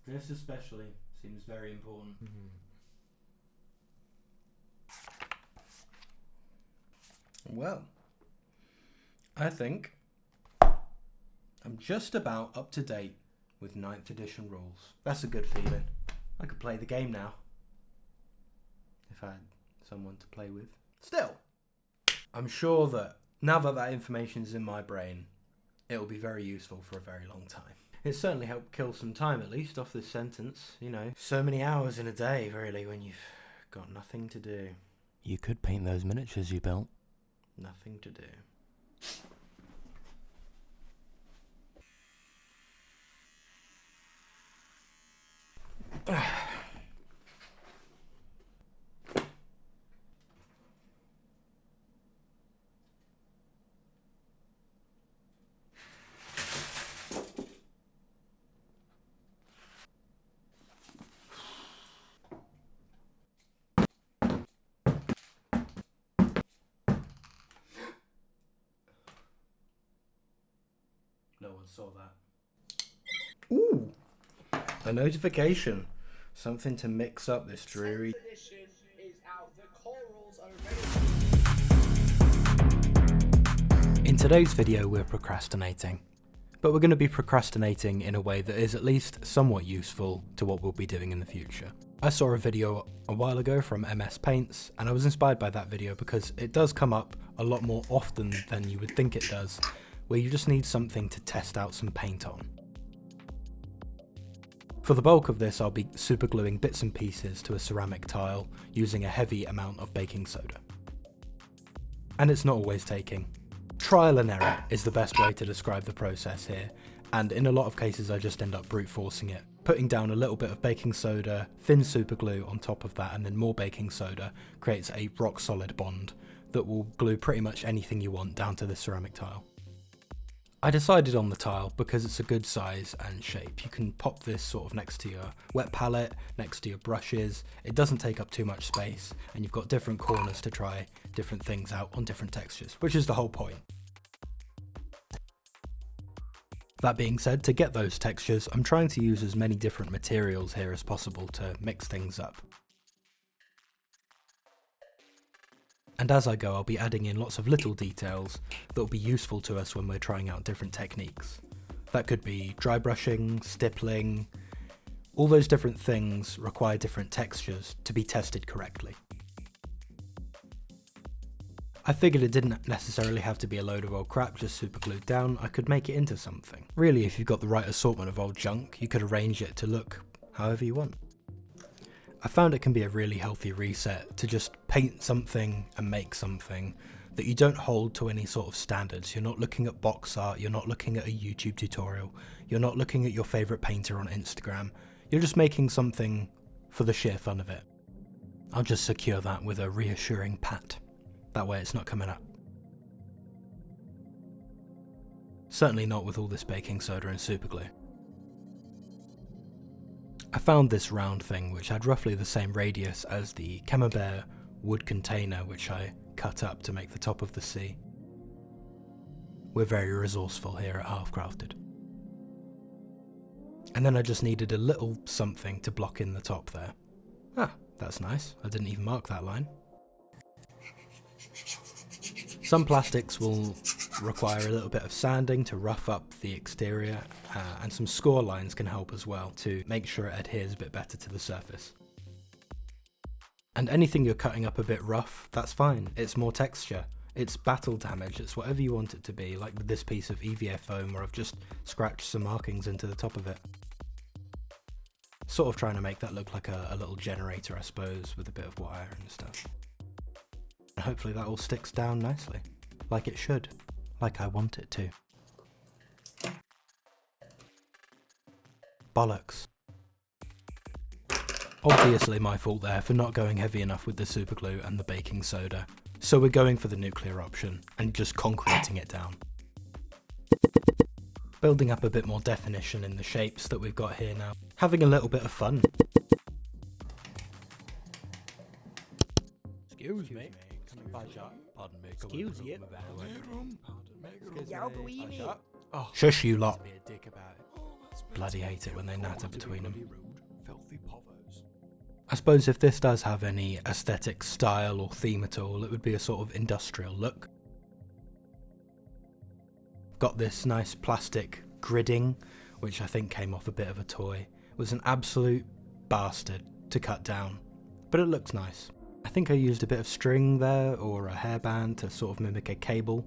This especially seems very important. Well, I think I'm just about up to date with 9th edition rules. That's a good feeling. I could play the game now. If I had someone to play with. Still, I'm sure that now that that information's in my brain, it'll be very useful for a very long time. It certainly helped kill some time, at least, off this sentence. You know, so many hours in a day, really, when you've got nothing to do. You could paint those miniatures you built. Nothing to do. No one saw that. Ooh! A notification. Something to mix up this dreary... Edition is out. The corals are available. In today's video we're procrastinating. But we're going to be procrastinating in a way that is at least somewhat useful to what we'll be doing in the future. I saw a video a while ago from MS Paints and I was inspired by that video because it does come up a lot more often than you would think it does, where you just need something to test out some paint on. For the bulk of this I'll be supergluing bits and pieces to a ceramic tile using a heavy amount of baking soda. And it's not always taking. Trial and error is the best way to describe the process here, and in a lot of cases I just end up brute forcing it. Putting down a little bit of baking soda, thin superglue on top of that and then more baking soda creates a rock solid bond that will glue pretty much anything you want down to the ceramic tile. I decided on the tile because it's a good size and shape. You can pop this sort of next to your wet palette, next to your brushes. It doesn't take up too much space and you've got different corners to try different things out on different textures, which is the whole point. That being said, to get those textures, I'm trying to use as many different materials here as possible to mix things up. And as I go, I'll be adding in lots of little details that will be useful to us when we're trying out different techniques. That could be dry brushing, stippling, all those different things require different textures to be tested correctly. I figured it didn't necessarily have to be a load of old crap just super glued down, I could make it into something. Really, if you've got the right assortment of old junk, you could arrange it to look however you want. I found it can be a really healthy reset to just paint something and make something that you don't hold to any sort of standards. You're not looking at box art, you're not looking at a YouTube tutorial, you're not looking at your favourite painter on Instagram, you're just making something for the sheer fun of it. I'll just secure that with a reassuring pat. That way it's not coming up. Certainly not with all this baking soda and superglue. I found this round thing which had roughly the same radius as the camembert wood container which I cut up to make the top of the sea. We're very resourceful here at Halfcrafted. And then I just needed a little something to block in the top there. Ah, that's nice. I didn't even mark that line. Some plastics will require a little bit of sanding to rough up the exterior, and some score lines can help as well to make sure it adheres a bit better to the surface. And anything you're cutting up a bit rough, that's fine. It's more texture. It's battle damage. It's whatever you want it to be, like with this piece of EVA foam where I've just scratched some markings into the top of it. Sort of trying to make that look like a little generator, I suppose, with a bit of wire and stuff. And hopefully that all sticks down nicely, like it should, like I want it to. Bollocks. Obviously my fault there for not going heavy enough with the superglue and the baking soda, so we're going for the nuclear option and just concreting it down. Building up a bit more definition in the shapes that we've got here now, having a little bit of fun. Excuse me. Pardon me. Excuse you. Oh, Shush you lot. be a dick about it. Bloody hate it when they natter between them. Filthy povos. I suppose if this does have any aesthetic style or theme at all, it would be a sort of industrial look. Got this nice plastic gridding, which I think came off a bit of a toy. It was an absolute bastard to cut down, but it looks nice. I think I used a bit of string there, or a hairband to sort of mimic a cable.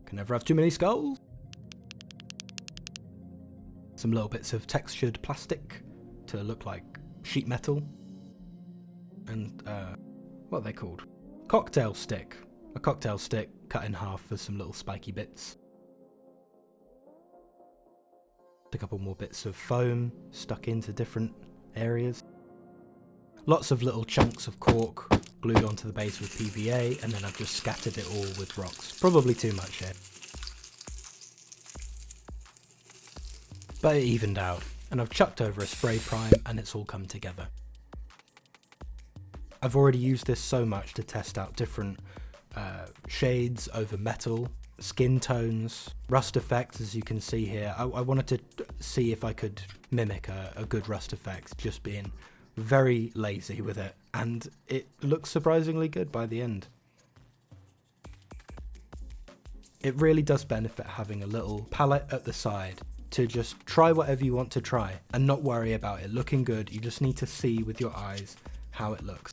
Can never have too many skulls. Some little bits of textured plastic to look like sheet metal. And, what are they called? Cocktail stick. A cocktail stick cut in half for some little spiky bits. A couple more bits of foam stuck into different areas. Lots of little chunks of cork glued onto the base with PVA, and then I've just scattered it all with rocks. Probably too much here. But it evened out, and I've chucked over a spray prime and it's all come together. I've already used this so much to test out different shades over metal, skin tones, rust effects, as you can see here. I wanted to see if I could mimic a good rust effect, just being very lazy with it, and it looks surprisingly good by the end. It really does benefit having a little palette at the side to just try whatever you want to try and not worry about it looking good. You just need to see with your eyes how it looks.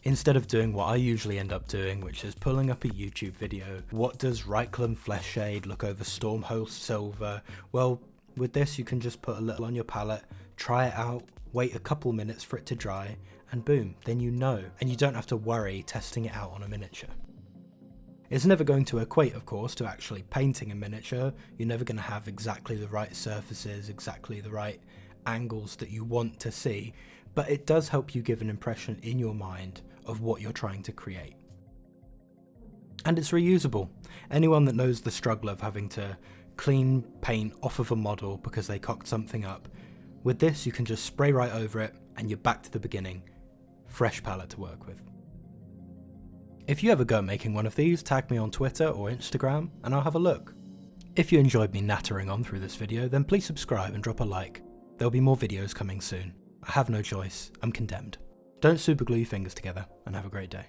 Instead of doing what I usually end up doing, which is pulling up a YouTube video, what does Reikland Flesh Shade look over Stormhold Silver? Well, with this you can just put a little on your palette, try it out, wait a couple minutes for it to dry, and boom, then you know, and you don't have to worry testing it out on a miniature. It's never going to equate, of course, to actually painting a miniature. You're never going to have exactly the right surfaces, exactly the right angles that you want to see, but it does help you give an impression in your mind of what you're trying to create. And it's reusable. Anyone that knows the struggle of having to clean paint off of a model because they cocked something up, with this you can just spray right over it and you're back to the beginning. Fresh palette to work with. If you ever go making one of these, tag me on Twitter or Instagram and I'll have a look. If you enjoyed me nattering on through this video, then please subscribe and drop a like. There'll be more videos coming soon. I have no choice, I'm condemned. Don't superglue your fingers together, and have a great day.